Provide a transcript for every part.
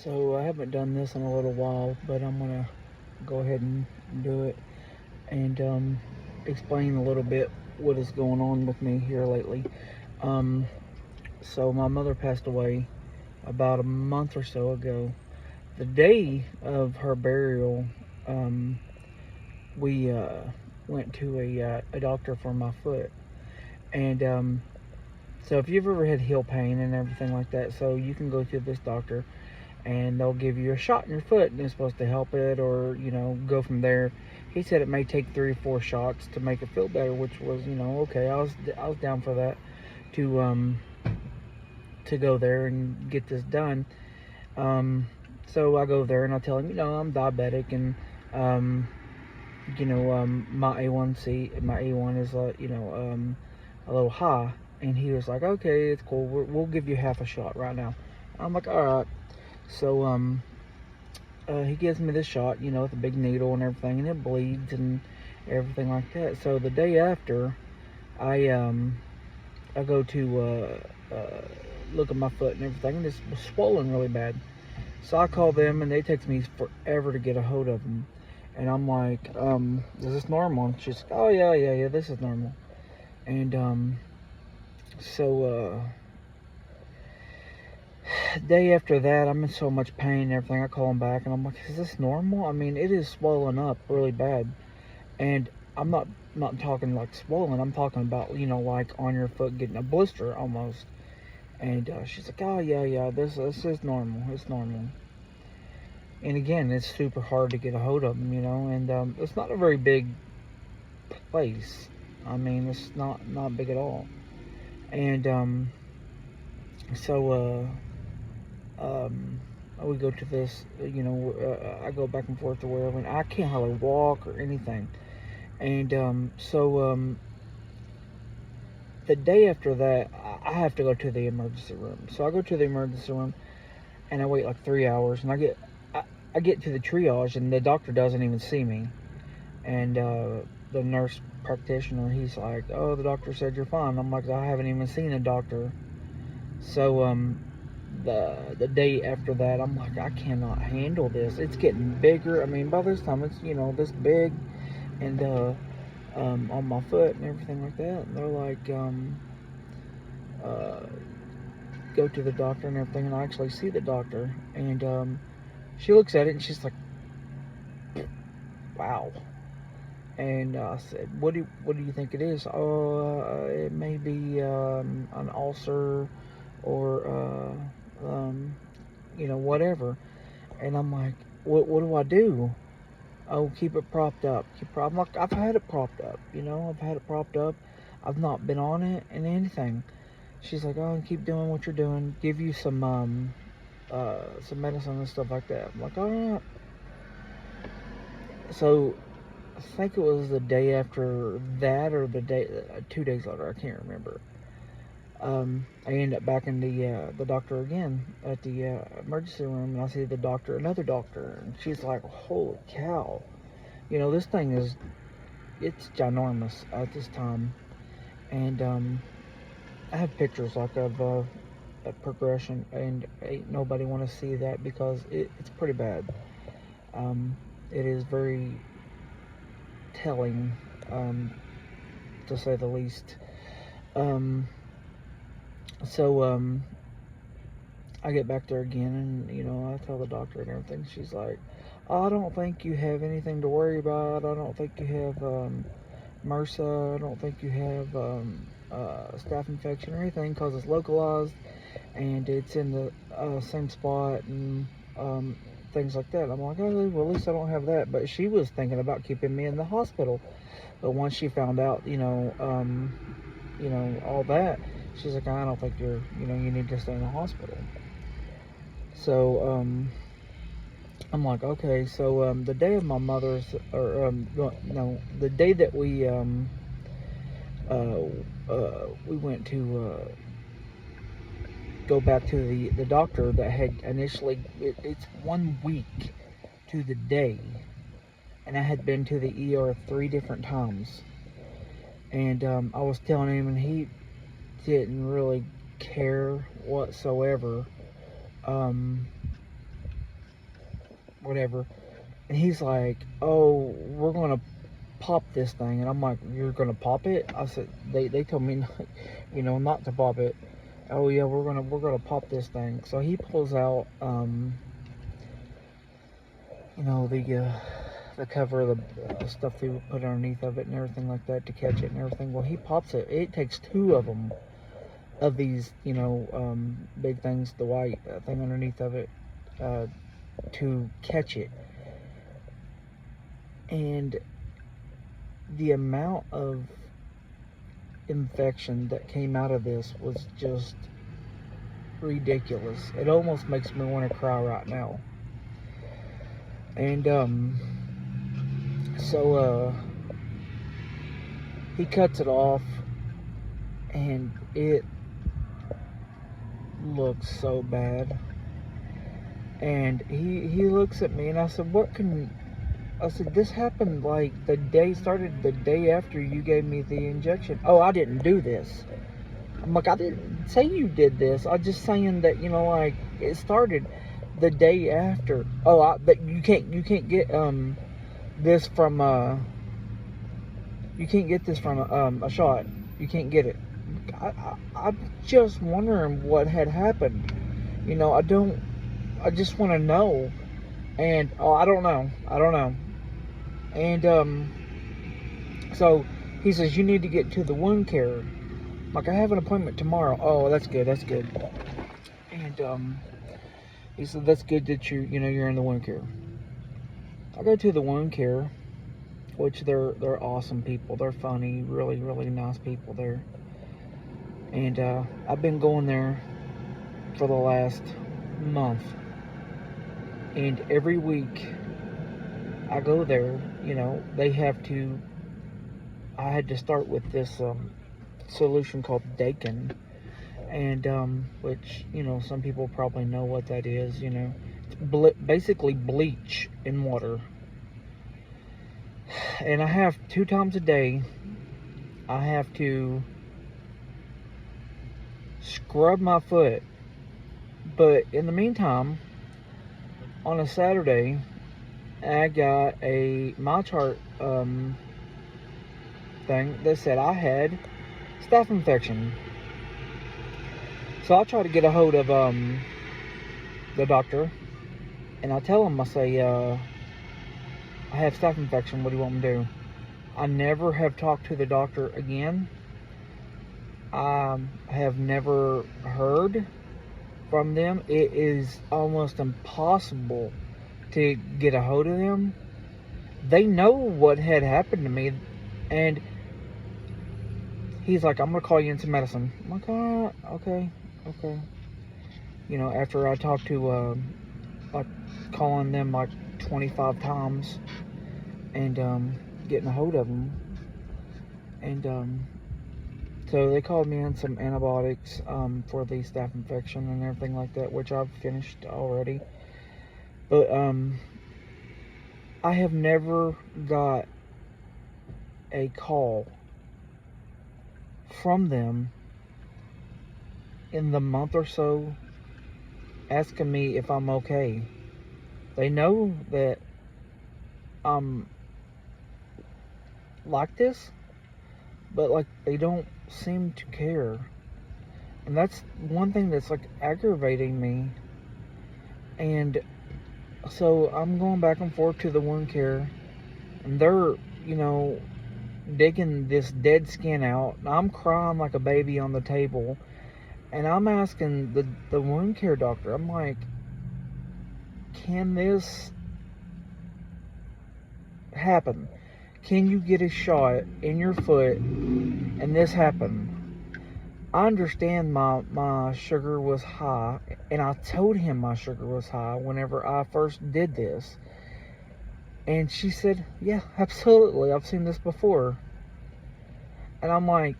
So I haven't done this in a little while, but I'm gonna go ahead and do it and explain a little bit what is going on with me here lately. Um, so my mother passed away about a month or so ago. The day of her burial, um, we went to a doctor for my foot, and so if you've ever had heel pain and everything like that, so you can go to this doctor and they'll give you a shot in your foot and it's supposed to help it or go from there. He said it may take 3 or 4 shots to make it feel better, which was okay. I was down for that to to go there and get this done. So I go there and I tell him I'm diabetic and um, my A1C, my A1 is a little high, and he was like, okay, it's cool. We'll give you half a shot right now. I'm like, all right. So he gives me this shot, with a big needle and everything, and it bleeds and everything like that. So the day after, I I go to look at my foot and everything, and it's swollen really bad. So I call them, and they takes me forever to get a hold of them. And I'm like, is this normal? And she's like, oh yeah, this is normal. And so day after that, I'm in so much pain and everything. I call them back, and I'm like, is this normal? I mean, it is swollen up really bad, and I'm not talking like swollen. I'm talking about like on your foot getting a blister almost. And she's like, oh yeah, this is normal. It's normal. And again, it's super hard to get a hold of them, and it's not a very big place. I mean, it's not big at all. And so we go to this, I go back and forth to wherever, and I can't hardly walk or anything. And so the day after that, I have to go to the emergency room. So I go to the emergency room, and I wait like 3 hours, and I get to the triage, and the doctor doesn't even see me. And the nurse practitioner, he's like, "Oh, the doctor said you're fine." I'm like, "I haven't even seen a doctor." So the day after that, I'm like, I cannot handle this. It's getting bigger. I mean, by this time, it's this big, and on my foot and everything like that. And they're like, uh, go to the doctor and everything, and I actually see the doctor, and she looks at it and she's like, "Wow." And I said, "What do you think it is?" "Oh, it may be an ulcer or whatever." And I'm like, "What do I do?" "Oh, keep it propped up. I'm like, I've had it propped up. I've had it propped up. I've not been on it and anything." She's like, "Oh, keep doing what you're doing. Give you some medicine and stuff like that." I'm like, "All right." So I think it was the day after that or the day 2 days later. I can't remember. I end up back in the doctor again at the emergency room, and I see the doctor, another doctor, and she's like, "Holy cow! This thing it's ginormous at this time." And I have pictures like of a progression, and ain't nobody want to see that because it's pretty bad. Um, it is very telling, um, to say the least. Um, so I get back there again, and I tell the doctor and everything. She's like, "I don't think you have anything to worry about. I don't think you have MRSA. I don't think you have staph infection or anything because it's localized and it's in the same spot and um, things like that." I'm like, "Oh, well, at least I don't have that." But she was thinking about keeping me in the hospital. But once she found out, all that, she's like, "I don't think you need to stay in the hospital." So I'm like, okay. So the day of my mother's, or no, the day that uh, we went to go back to the doctor that had initially, it's 1 week to the day, and I had been to the ER 3 different times, and I was telling him, and he didn't really care whatsoever. Um, whatever. And he's like, oh, we're going to pop this thing. And I'm like, you're going to pop it? I said, they told me, not, not to pop it. Oh yeah, we're gonna pop this thing. So he pulls out, the cover of the stuff they would put underneath of it and everything like that to catch it and everything. Well, he pops it. It takes two of them, of these, big things, the white thing underneath of it, to catch it. And the amount of infection that came out of this was just ridiculous. It almost makes me want to cry right now. And so he cuts it off, and it looks so bad. And he looks at me, and I said, this happened like the day after you gave me the injection. Oh, I didn't do this. I'm like, I didn't say you did this. I'm just saying that, it started the day after. Oh, but you can't get this from you can't get this from a shot. You can't get it. I'm just wondering what had happened. I just want to know. And I don't know. And so he says, you need to get to the wound care. Like, I have an appointment tomorrow. Oh, that's good. And he said, that's good that you're in the wound care. I go to the wound care, which they're awesome people. They're funny, really, really nice people there. And I've been going there for the last month. And every week I go there, I had to start with this solution called Dakin. And which, some people probably know what that is. It's basically bleach in water. And I have 2 times a day, I have to scrub my foot. But in the meantime, on a Saturday, I got a MyChart thing that said I had staph infection. So I try to get a hold of the doctor, and I tell him, I say, I have staph infection. What do you want me to do? I never have talked to the doctor again. I have never heard from them. It is almost impossible to get a hold of them. They know what had happened to me, and he's like, I'm gonna call you in some medicine. I'm like, oh, okay. After I talked to like calling them like 25 times and getting a hold of them, and so they called me in some antibiotics for the staph infection and everything like that, which I've finished already. But I have never got a call from them in the month or so asking me if I'm okay. They know that I'm like this, but like they don't seem to care. And that's one thing that's like aggravating me. And so I'm going back and forth to the wound care, and they're, digging this dead skin out. I'm crying like a baby on the table, and I'm asking the wound care doctor, I'm like, can this happen? Can you get a shot in your foot and this happen? I understand my sugar was high, and I told him my sugar was high whenever I first did this. And she said, yeah, absolutely, I've seen this before. And I'm like,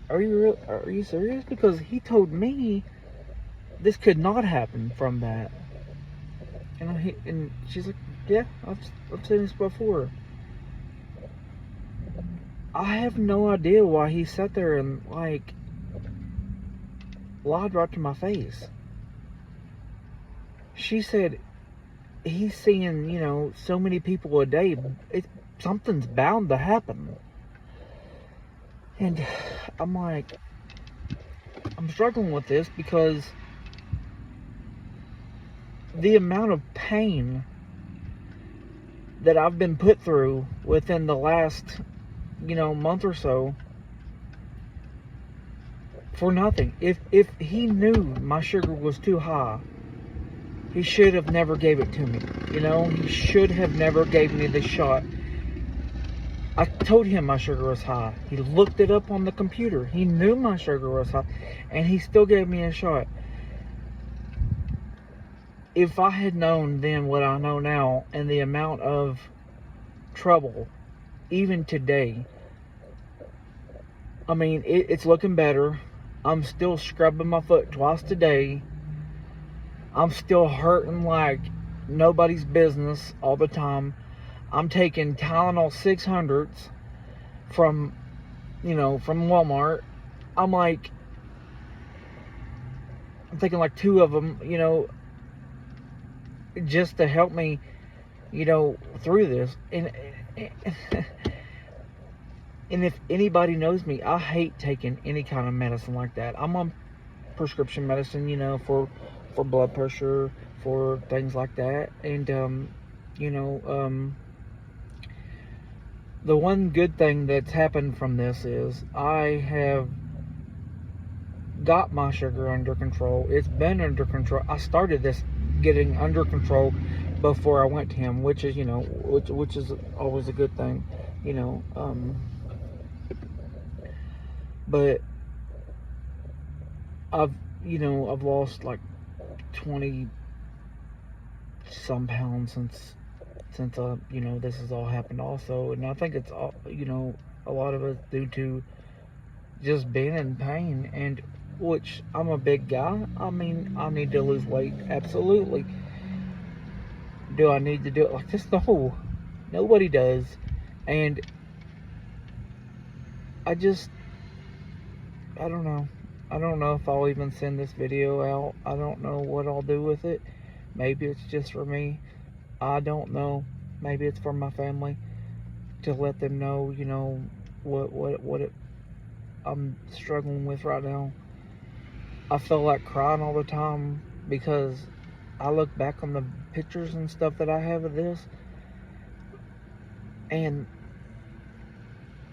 are you serious? Because he told me this could not happen from that. And she's like, yeah, I've seen this before. I have no idea why he sat there and like lied right to my face. She said, he's seeing, so many people a day. Something's bound to happen. And I'm like, I'm struggling with this because the amount of pain that I've been put through within the last, month or so for nothing. If he knew my sugar was too high, he should have never gave it to me. He should have never gave me the shot. I told him my sugar was high. He looked it up on the computer. He knew my sugar was high, and he still gave me a shot. If I had known then what I know now and the amount of trouble, even today, I mean, it's looking better. I'm still scrubbing my foot twice a day. I'm still hurting like nobody's business all the time. I'm taking Tylenol 600s from Walmart. I'm taking like 2 of them, just to help me, through this. And if anybody knows me, I hate taking any kind of medicine like that. I'm on prescription medicine, for blood pressure, for things like that. And, the one good thing that's happened from this is I have got my sugar under control. It's been under control. I started this getting under control before I went to him, which is, which is always a good thing, but I've lost like 20 some pounds since this has all happened also. And I think it's all, a lot of it due to just being in pain, and which I'm a big guy. I mean, I need to lose weight, absolutely. Do I need to do it like this? No, nobody does. And I don't know. I don't know if I'll even send this video out. I don't know what I'll do with it. Maybe it's just for me. I don't know. Maybe it's for my family to let them know, what I'm struggling with right now. I feel like crying all the time because I look back on the pictures and stuff that I have of this, and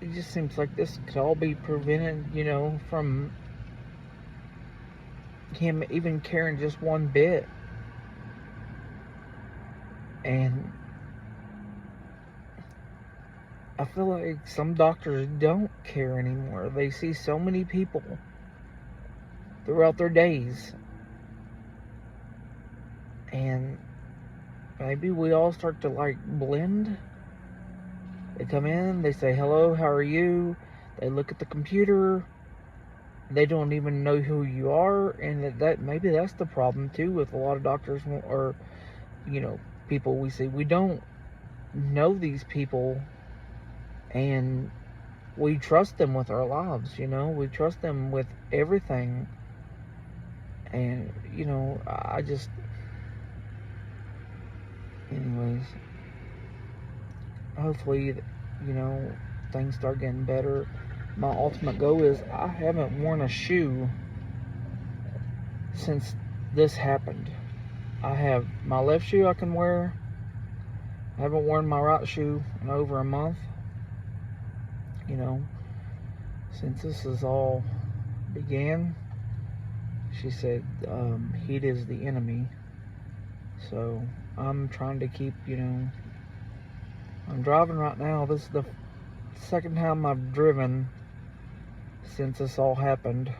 it just seems like this could all be prevented, from him even caring just one bit. And I feel like some doctors don't care anymore. They see so many people throughout their days, and maybe we all start to like blend. They come in, they say hello, how are you? They look at the computer, they don't even know who you are. And that maybe that's the problem too with a lot of doctors, or people we see. We don't know these people, and we trust them with our lives. We trust them with everything. And I just, anyways, hopefully things start getting better. My ultimate goal is I haven't worn a shoe since this happened. I have my left shoe I can wear. I haven't worn my right shoe in over a month. Since this is all began, she said, heat is the enemy. So I'm trying to keep, I'm driving right now. This is the second time I've driven since this all happened.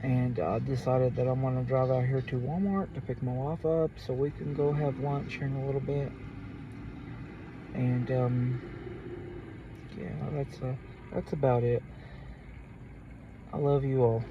And I decided that I'm going to drive out here to Walmart to pick my wife up so we can go have lunch here in a little bit. And yeah, that's about it. I love you all.